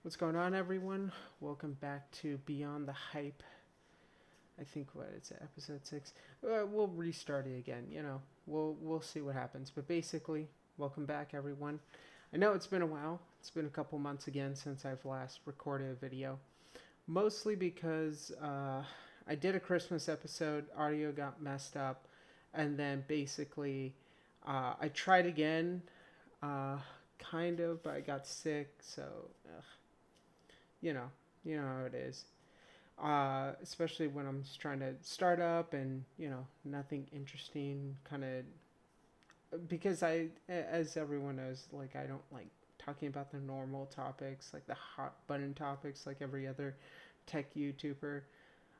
What's going on, everyone? Welcome back to Beyond the Hype. I think it's episode 6. We'll restart it again. We'll see what happens. But basically, welcome back, everyone. I know it's been a while. It's been a couple months again since I've last recorded a video. Mostly because I did a Christmas episode. Audio got messed up, and then basically I tried again. Uh, kind of, but I got sick, so you know, you know how it is. Especially when I'm just trying to start up and nothing interesting, kind of because as everyone knows, like I don't like talking about the normal topics, like the hot button topics, like every other tech YouTuber.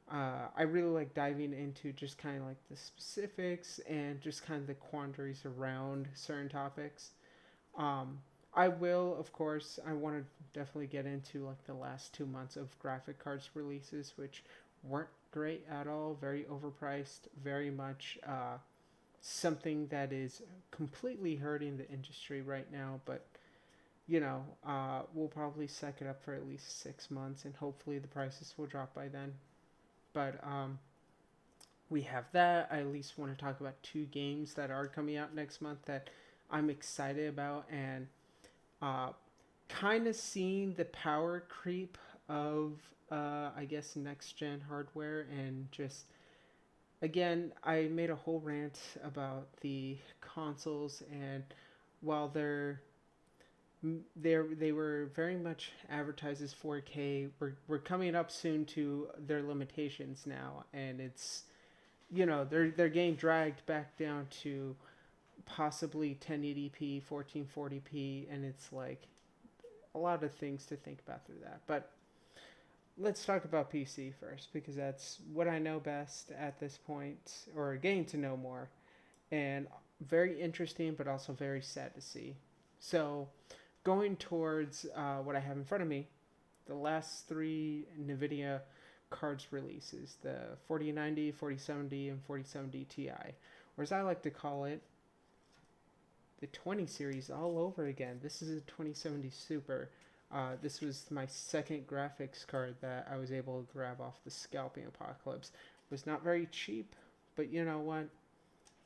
I really like diving into just kind of like the specifics and just kind of the quandaries around certain topics. Um, I will, of course, I want to definitely get into like the last 2 months of graphic cards releases, which weren't great at all, very overpriced, very much something that is completely hurting the industry right now. But we'll probably suck it up for at least 6 months, and hopefully the prices will drop by then. But we have that. I at least want to talk about two games that are coming out next month that I'm excited about, and uh, kind of seeing the power creep of, I guess, next gen hardware. And just, again, I made a whole rant about the consoles, and while they were very much advertised as 4K. We're coming up soon to their limitations now, and it's they're getting dragged back down to possibly 1080p, 1440p, and it's like a lot of things to think about through that. But let's talk about PC first, because that's what I know best at this point, or getting to know more, and very interesting, but also very sad to see. So, going towards what I have in front of me, the last three NVIDIA cards releases, the 4090, 4070, and 4070 Ti, or as I like to call it, the 20 series all over again. This is a 2070 Super. This was my second graphics card that I was able to grab off the scalping apocalypse. It was not very cheap, but you know what?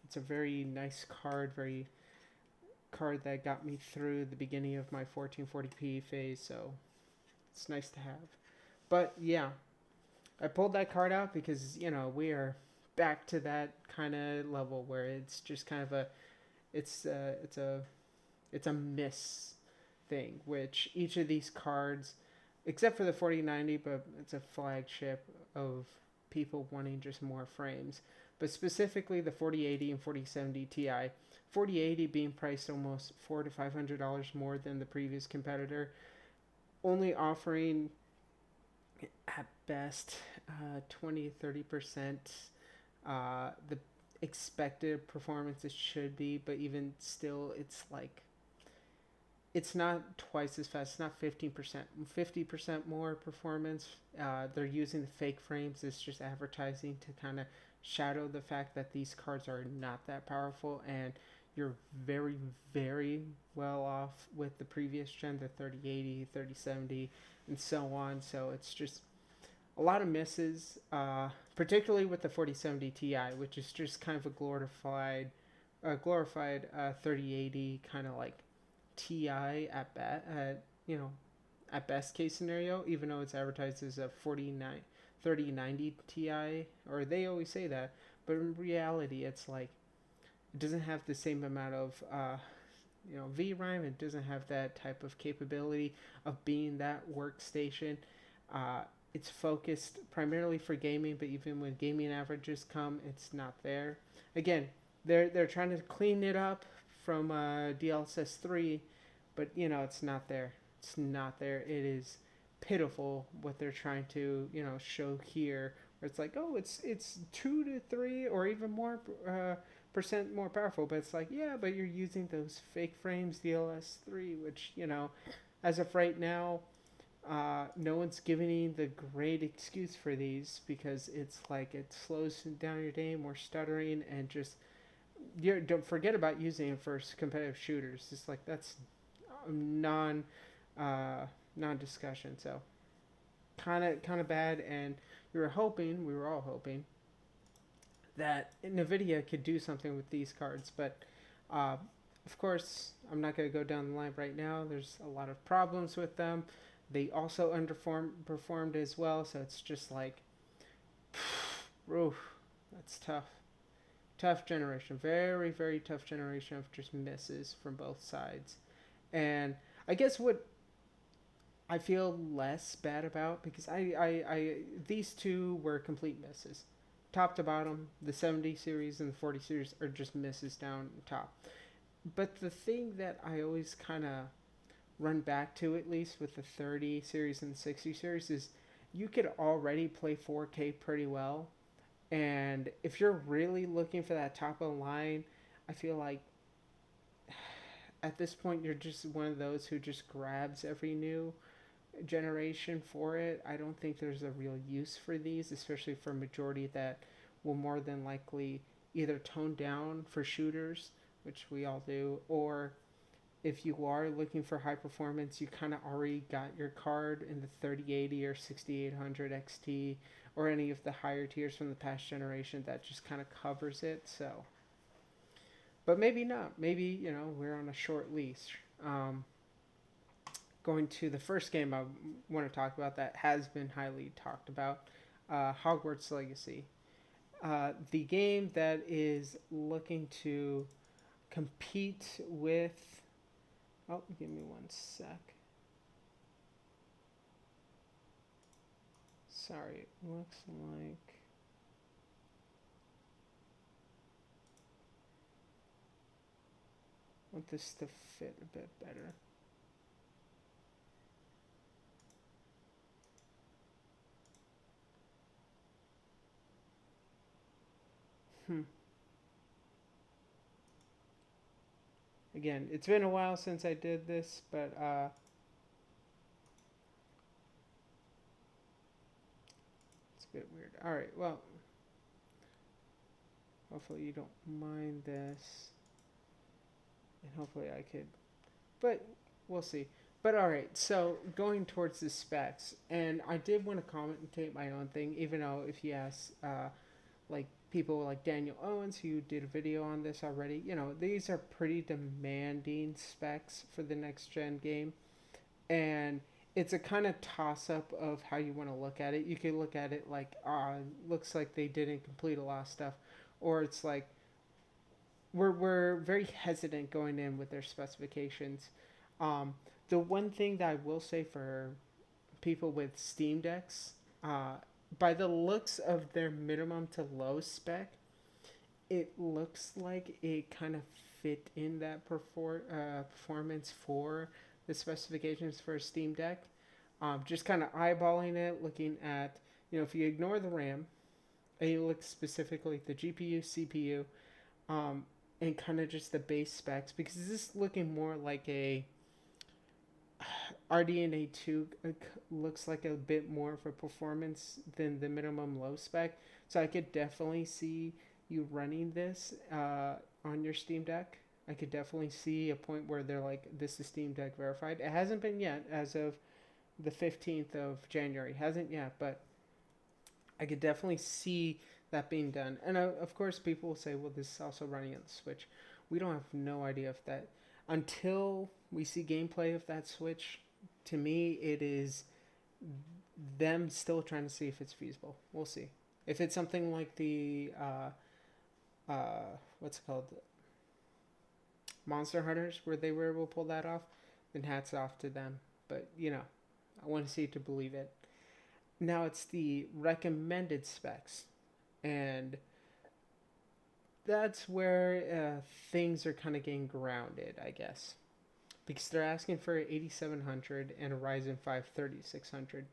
It's a very nice card, very card that got me through the beginning of my 1440p phase, so it's nice to have. But yeah, I pulled that card out because we are back to that kind of level where it's just kind of a it's it's a miss thing, which each of these cards, except for the 4090, but it's a flagship of people wanting just more frames. But specifically the 4080 and 4070 Ti, 4080 being priced almost $400 to $500 more than the previous competitor, only offering at best 20-30% the expected performance it should be. But even still, it's like it's not twice as fast. It's not 15%, 50% more performance. They're using the fake frames. It's just advertising to kind of shadow the fact that these cards are not that powerful, and you're very, very well off with the previous gen, the 3080, 3070, and so on. So it's just a lot of misses, particularly with the 4070 Ti, which is just kind of a glorified 3080, kind of like Ti at at best case scenario, even though it's advertised as a 3090 Ti, or they always say that, but in reality, it's like it doesn't have the same amount of VRAM. It doesn't have that type of capability of being that workstation. Uh, it's focused primarily for gaming, but even when gaming averages come, it's not there. Again, they're trying to clean it up from DLSS 3, but it's not there. It's not there. It is pitiful what they're trying to show here. Where it's like, oh, it's 2 to 3 or even more percent more powerful, but it's like, yeah, but you're using those fake frames DLS 3, which as of right now, no one's giving you the great excuse for these, because it's like it slows down your game, more stuttering, and just don't forget using it for competitive shooters. It's like that's non non-discussion. So kind of bad. And we were all hoping that Nvidia could do something with these cards, but uh, of course, I'm not going to go down the line right now. There's a lot of problems with them. They also underperformed as well, so it's just like, oof, that's tough. Tough generation, very very tough generation of just misses from both sides. And I guess what I feel less bad about, because I these two were complete misses, top to bottom. The 70 series and the 40 series are just misses down top. But the thing that I always kind of run back to, at least with the 30 series and the 60 series, is you could already play 4K pretty well. And if you're really looking for that top of the line, I feel like at this point you're just one of those who just grabs every new generation for it. I don't think there's a real use for these, especially for a majority that will more than likely either tone down for shooters, which we all do, or if you are looking for high performance, you kind of already got your card in the 3080 or 6800 XT or any of the higher tiers from the past generation that just kind of covers it. So, but maybe not. Maybe, we're on a short leash. Going to the first game I want to talk about that has been highly talked about, Hogwarts Legacy. The game that is looking to compete with. Oh, give me one sec. Sorry, it looks like. I want this to fit a bit better. Again, it's been a while since I did this, but it's a bit weird. All right, well, hopefully you don't mind this, and hopefully I could, but we'll see. But all right, so going towards the specs, and I did want to commentate my own thing, even though if you ask, like people like Daniel Owens, who did a video on this already, these are pretty demanding specs for the next gen game. And it's a kind of toss up of how you want to look at it. You could look at it like, looks like they didn't complete a lot of stuff, or it's like we're very hesitant going in with their specifications. The one thing that I will say for people with Steam Decks, by the looks of their minimum to low spec, it looks like it kind of fit in that performance for the specifications for a Steam Deck. Just kind of eyeballing it, looking at, if you ignore the RAM, and you look specifically at the GPU, CPU, and kind of just the base specs, because this is looking more like a RDNA 2 looks like a bit more of a performance than the minimum low spec. So I could definitely see you running this on your Steam Deck. I could definitely see a point where they're like, this is Steam Deck verified. It hasn't been yet as of the 15th of January. Hasn't yet, but I could definitely see that being done. And of course, people will say, well, this is also running on the Switch. We don't have no idea if that, until we see gameplay of that Switch, to me, it is them still trying to see if it's feasible. We'll see. If it's something like the, what's it called? Monster Hunters, where they were able to pull that off, then hats off to them. But, I want to see it to believe it. Now it's the recommended specs. And that's where things are kind of getting grounded, I guess. Because they're asking for an 8700 and a Ryzen 5 3600.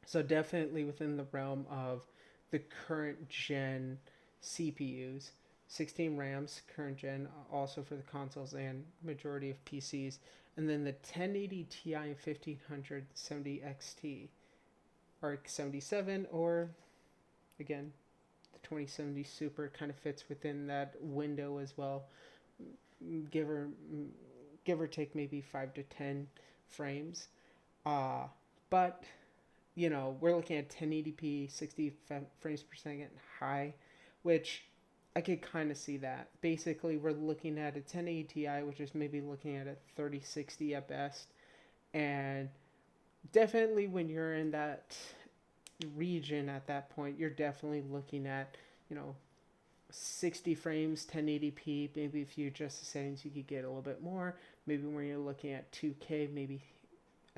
So definitely within the realm of the current gen CPUs. 16 RAMs, current gen, also for the consoles and majority of PCs. And then the 1080 Ti and 1570 XT, or 77, or again, the 2070 Super kind of fits within that window as well. Give or take maybe 5 to 10 frames. Uh, but we're looking at 1080p, 60 frames per second high, which I could kind of see that. Basically, we're looking at a 1080 Ti, which is maybe looking at a 3060 at best, and definitely when you're in that region at that point, you're definitely looking at, you know, 60 frames, 1080p. Maybe if you adjust the settings, you could get a little bit more. Maybe when you're looking at 2K, maybe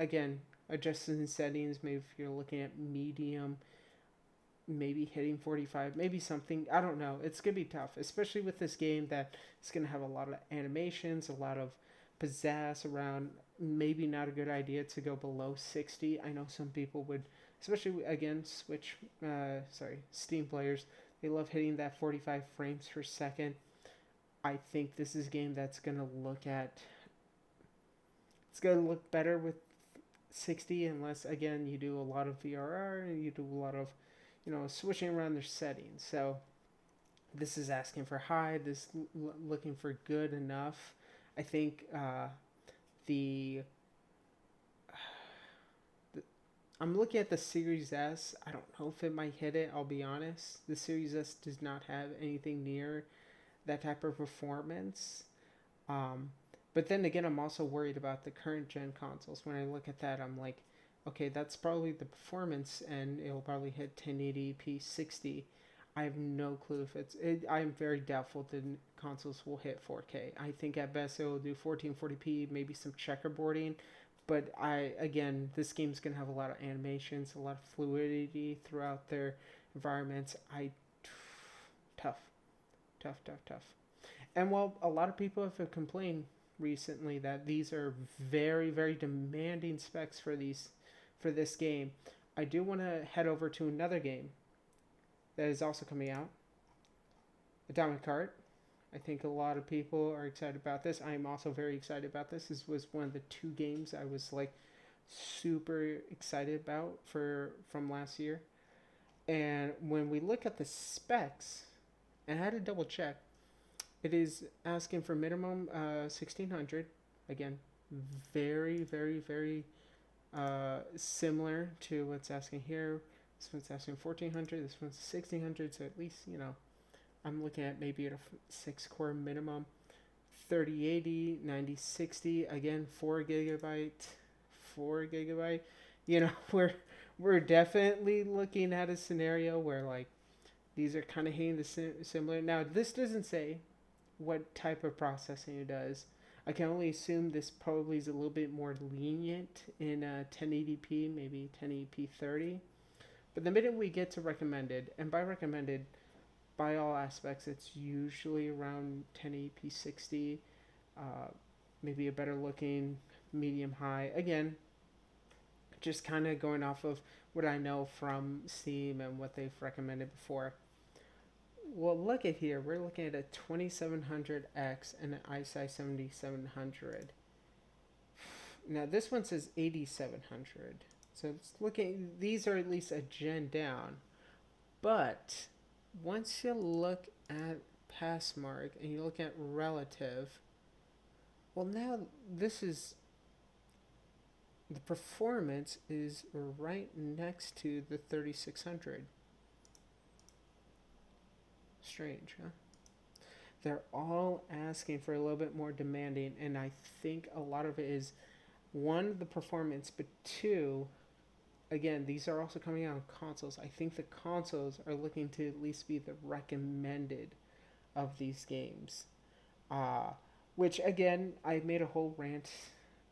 again adjusting settings. Maybe if you're looking at medium, maybe hitting 45, maybe something. I don't know. It's gonna be tough, especially with this game that it's gonna have a lot of animations, a lot of pizzazz around. Maybe not a good idea to go below 60. I know some people would, especially again, Steam players. They love hitting that 45 frames per second. I think this is a game that's gonna look at. It's gonna look better with 60 unless again you do a lot of VRR and you do a lot of switching around their settings. So this is asking for high, this looking for good enough. I think the, the I'm looking at the Series S. I don't know if it might hit it, I'll be honest. The Series S does not have anything near that type of performance. um, but then again, I'm also worried about the current gen consoles. When I look at that, I'm like, okay, that's probably the performance, and it'll probably hit 1080p 60. I have no clue if I'm very doubtful the consoles will hit 4K. I think at best it will do 1440p, maybe some checkerboarding. But this game's gonna have a lot of animations, a lot of fluidity throughout their environments. Tough, tough, tough, tough. And while a lot of people have complained recently that these are very, very demanding specs for this game, I do want to head over to another game that is also coming out, Atomic Heart. I think a lot of people are excited about this. I am also very excited about this. This was one of the two games I was like super excited about from last year. And when we look at the specs, and I had to double check, it is asking for minimum 1600. Again, very, very, very similar to what's asking here. This one's asking 1400. This one's 1600. So at least I'm looking at maybe at a 6-core minimum. 3080, 9060. Again, 4 gigabyte, 4 gigabyte. We're definitely looking at a scenario where like these are kind of hitting the similar. Now this doesn't say what type of processing it does. I can only assume this probably is a little bit more lenient in 1080p, maybe 1080p 30. But the minute we get to recommended, and by recommended, by all aspects, it's usually around 1080p 60, maybe a better looking medium high. Again, just kind of going off of what I know from Steam and what they've recommended before. Well, look at here. We're looking at a 2700X and an iSight 7700. Now this one says 8700. So it's looking. These are at least a gen down. But once you look at Passmark and you look at relative, well now this is the performance is right next to the 3600. Strange, huh? They're all asking for a little bit more demanding, and I think a lot of it is one, the performance, but two, again, these are also coming out on consoles. I think the consoles are looking to at least be the recommended of these games. Which again, I made a whole rant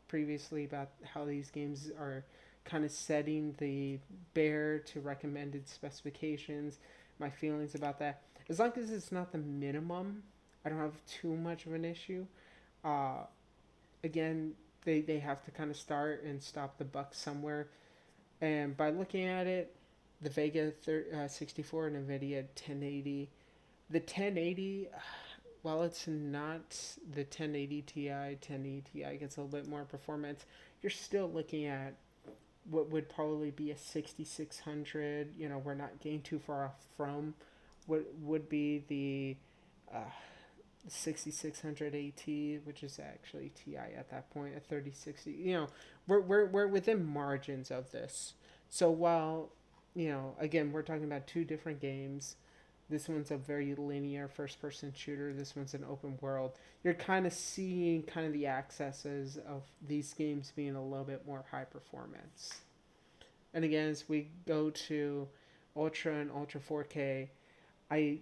previously about how these games are kind of setting the bare to recommended specifications, my feelings about that. As long as it's not the minimum, I don't have too much of an issue. Uh, Again, they have to kind of start and stop the buck somewhere. And by looking at it, the Vega 64 and Nvidia 1080, the 1080, while it's not the 1080 Ti, 1080 Ti gets a little bit more performance, you're still looking at what would probably be a 6600. We're not getting too far off from what would be the 6600 AT, which is actually Ti at that point, a 3060. We're within margins of this. So while, again, we're talking about two different games. This one's a very linear first person shooter. This one's an open world. You're kind of seeing kind of the accesses of these games being a little bit more high performance. And again, as we go to Ultra and Ultra 4K, I,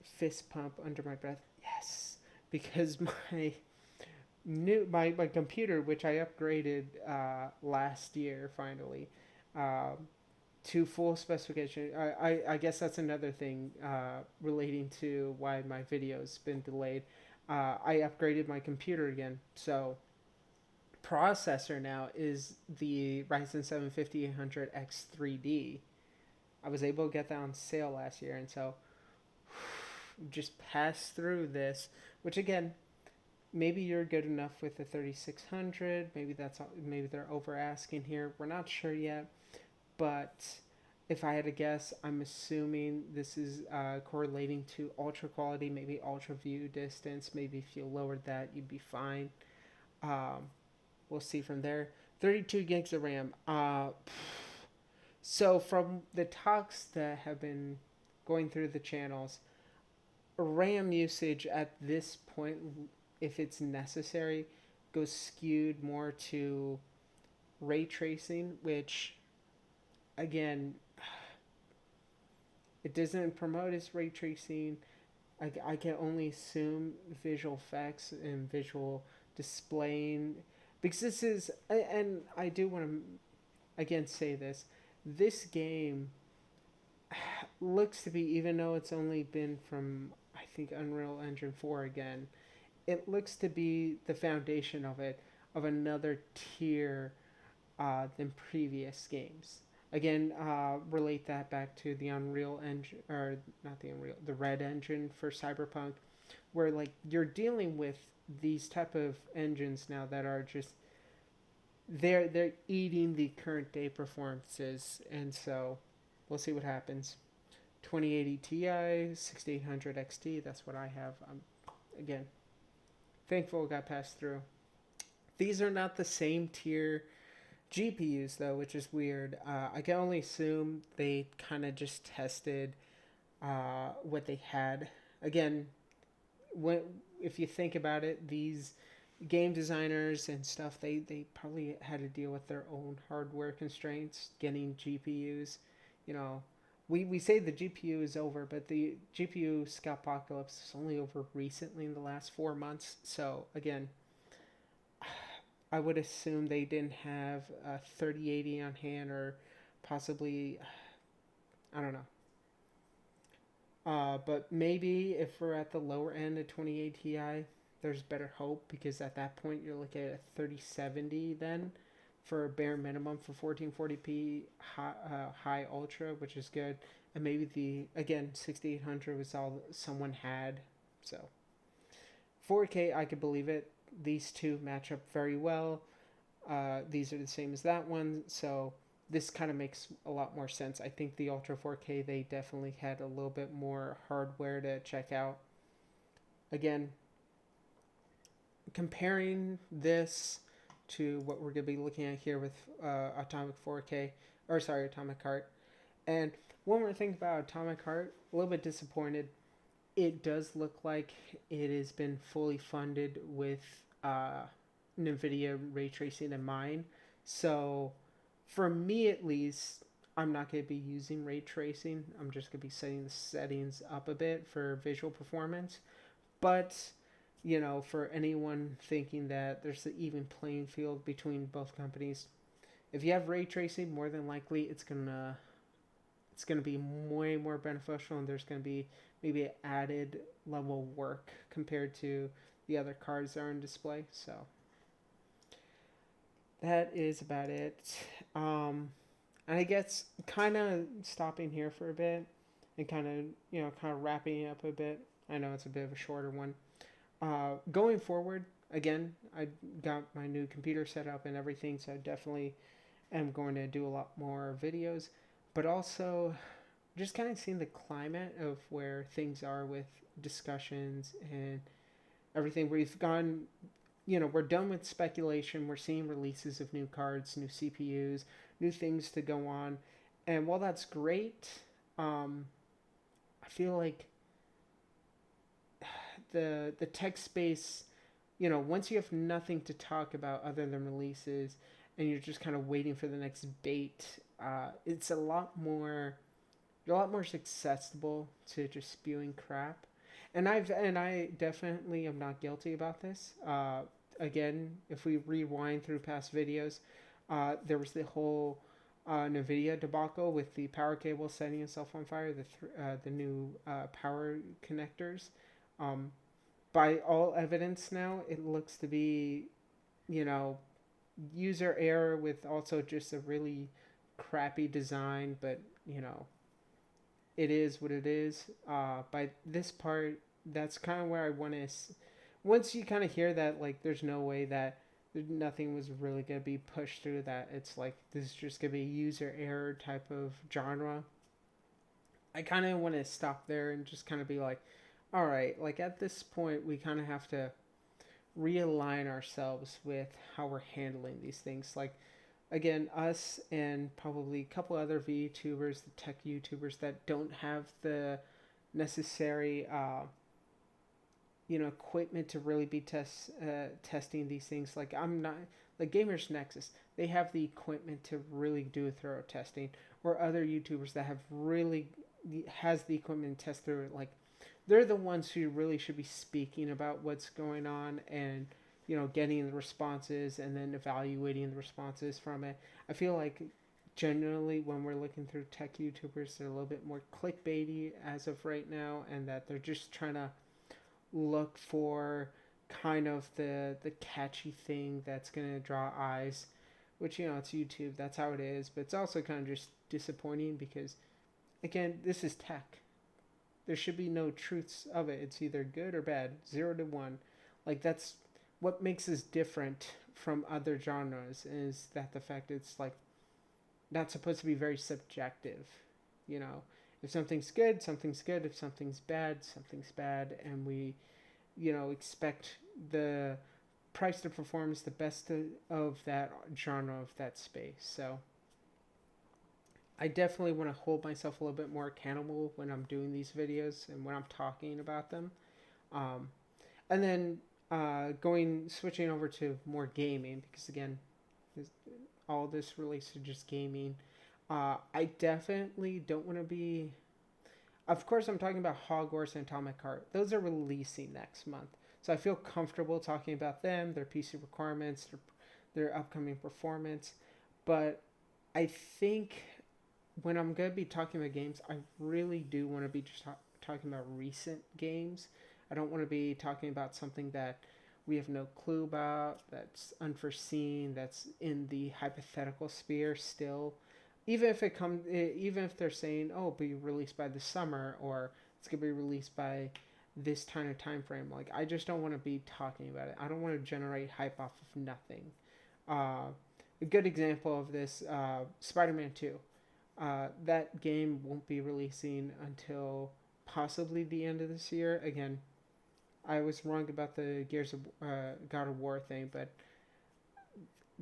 fist pump under my breath. Yes, because my computer, which I upgraded last year finally, uh, to full specification. I guess that's another thing relating to why my video's been delayed. I upgraded my computer again, so processor now is the Ryzen 7 5800X3D. I was able to get that on sale last year, and so just pass through this, which again, maybe you're good enough with the 3600. Maybe they're over asking here. We're not sure yet, but if I had to guess, I'm assuming this is correlating to ultra quality, maybe ultra view distance. Maybe if you lowered that, you'd be fine. Um, we'll see from there. 32 gigs of RAM. So from the talks that have been going through the channels, RAM usage at this point, if it's necessary, goes skewed more to ray tracing, which, again, it doesn't promote as ray tracing. I can only assume visual effects and visual displaying, because this is, and I do want to again say this game looks to be, even though it's only been from, I think, Unreal Engine 4 again, it looks to be the foundation of another tier than previous games. Again, relate that back to the Unreal Engine, or not the Unreal, the Red Engine for Cyberpunk, where like you're dealing with these type of engines now that are just they're eating the current day performances, and so we'll see what happens. 2080 Ti, 6800 XT, that's what I have. Again, thankful it got passed through. These are not the same tier GPUs though, which is weird. I can only assume they kind of just tested what they had. Again, when if you think about it, these game designers and stuff, they probably had to deal with their own hardware constraints, getting GPUs. You know, we say the GPU is over, but the GPU scalpocalypse is only over recently in the last 4 months. So again, I would assume they didn't have a 3080 on hand, or possibly, I don't know. But maybe if we're at the lower end of 28 Ti, there's better hope, because at that point you're looking at a 3070 then for a bare minimum for 1440p high ultra, which is good. And maybe the, again, 6800 was all someone had. So 4K, I could believe it. These two match up very well. These are the same as that one, so this kind of makes a lot more sense. I think the Ultra 4K, they definitely had a little bit more hardware to check out. Again, comparing this to what we're going to be looking at here with Atomic 4K, or sorry, Atomic Heart. And one more thing about Atomic Heart, a little bit disappointed. It does look like it has been fully funded with NVIDIA ray tracing in mind. So for me at least, I'm not going to be using ray tracing. I'm just going to be setting the settings up a bit for visual performance. But, for anyone thinking that there's an even playing field between both companies, if you have ray tracing, more than likely it's going to be way more beneficial, and there's going to be maybe an added level of work compared to the other cards that are on display. So that is about it. And I guess kind of stopping here for a bit and kind of wrapping up a bit. I know it's a bit of a shorter one. Going forward, again, I got my new computer set up and everything, so I definitely am going to do a lot more videos, but also just kind of seeing the climate of where things are with discussions and everything. We've gone, we're done with speculation. We're seeing releases of new cards, new CPUs, new things to go on. And while that's great, I feel like the tech space, once you have nothing to talk about other than releases, and you're just kind of waiting for the next bait, it's you're a lot more accessible to just spewing crap. And I definitely am not guilty about this. Again, if we rewind through past videos, there was the whole Nvidia debacle with the power cable setting itself on fire, the new power connectors. Um, by all evidence now, it looks to be, you know, user error with also just a really crappy design, but it is what it is. By this part, that's kind of where I want to. Once you kind of hear that, like, there's no way that nothing was really gonna be pushed through that. It's like this is just gonna be a user error type of genre. I kind of want to stop there and just kind of be like, all right, like at this point, we kind of have to realign ourselves with how we're handling these things. Like, again, us and probably a couple other VTubers, the tech YouTubers that don't have the necessary, equipment to really be testing these things. Like, I'm not like Gamers Nexus. They have the equipment to really do a thorough testing, or other YouTubers that have really has the equipment to test through it. Like, they're the ones who really should be speaking about what's going on and getting the responses and then evaluating the responses from it. I feel like generally when we're looking through tech YouTubers, they're a little bit more clickbaity as of right now, and that they're just trying to look for kind of the catchy thing that's going to draw eyes, which it's YouTube, that's how it is. But it's also kind of just disappointing because, again, this is tech. There should be no truths of it. It's either good or bad, 0 to 1. Like, that's what makes us different from other genres, is that the fact it's like not supposed to be very subjective. You know, if something's good, something's good. If something's bad, something's bad. And we, expect the price to performance the best of that genre, of that space. So I definitely want to hold myself a little bit more accountable when I'm doing these videos and when I'm talking about them. Um, and then switching over to more gaming, because again, all this relates to just gaming. I definitely don't want to be. Of course, I'm talking about Hogwarts and Atomic Heart. Those are releasing next month, so I feel comfortable talking about them, their PC requirements, their upcoming performance. But I think when I'm going to be talking about games, I really do want to be just talking about recent games. I don't want to be talking about something that we have no clue about, that's unforeseen, that's in the hypothetical sphere still. Even if they're saying, "Oh, be released by the summer," or it's gonna be released by this kind of time frame, like, I just don't want to be talking about it. I don't want to generate hype off of nothing. Uh, a good example of this, Spider-Man 2. That game won't be releasing until possibly the end of this year. Again, I was wrong about the God of War thing, but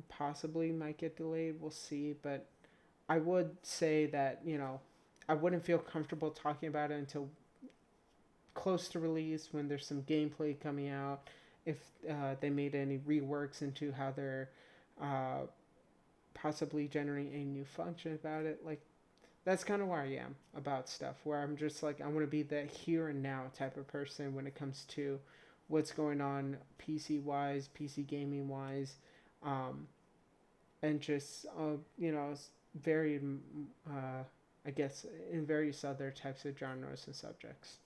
possibly might get delayed. We'll see. But I would say that I wouldn't feel comfortable talking about it until close to release, when there's some gameplay coming out. If they made any reworks into how they're uh, possibly generating a new function about it, like, that's kind of where I am about stuff, where I'm just like, I want to be the here and now type of person when it comes to what's going on PC wise, PC gaming wise, um, and just, very, I guess, in various other types of genres and subjects.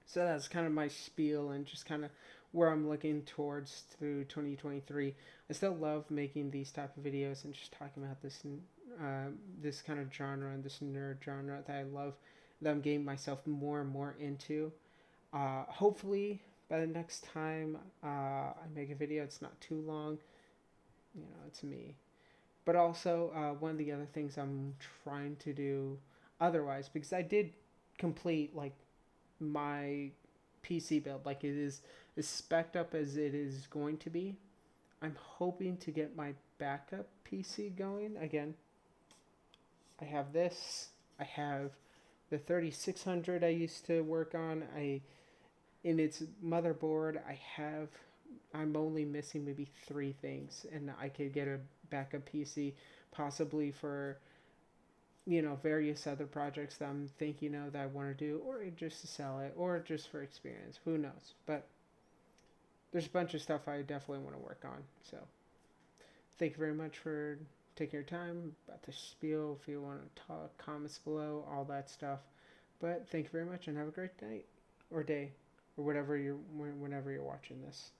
So that's kind of my spiel and just kind of where I'm looking towards through 2023. I still love making these type of videos and just talking about this kind of genre and this nerd genre that I love, that I'm getting myself more and more into. Hopefully, by the next time I make a video, it's not too long. It's me. But also, one of the other things I'm trying to do, otherwise, because I did complete like my PC build, like it is as spec'd up as it is going to be. I'm hoping to get my backup PC going again. I have this. I have the 3600 I used to work on. In its motherboard, I'm only missing maybe 3 things, and I could get a backup PC possibly for various other projects that I'm thinking of that I want to do, or just to sell it, or just for experience. Who knows? But there's a bunch of stuff I definitely want to work on. So thank you very much for taking your time about the spiel. If you want to talk, comments below, all that stuff. But thank you very much and have a great night or day or whenever you're watching this.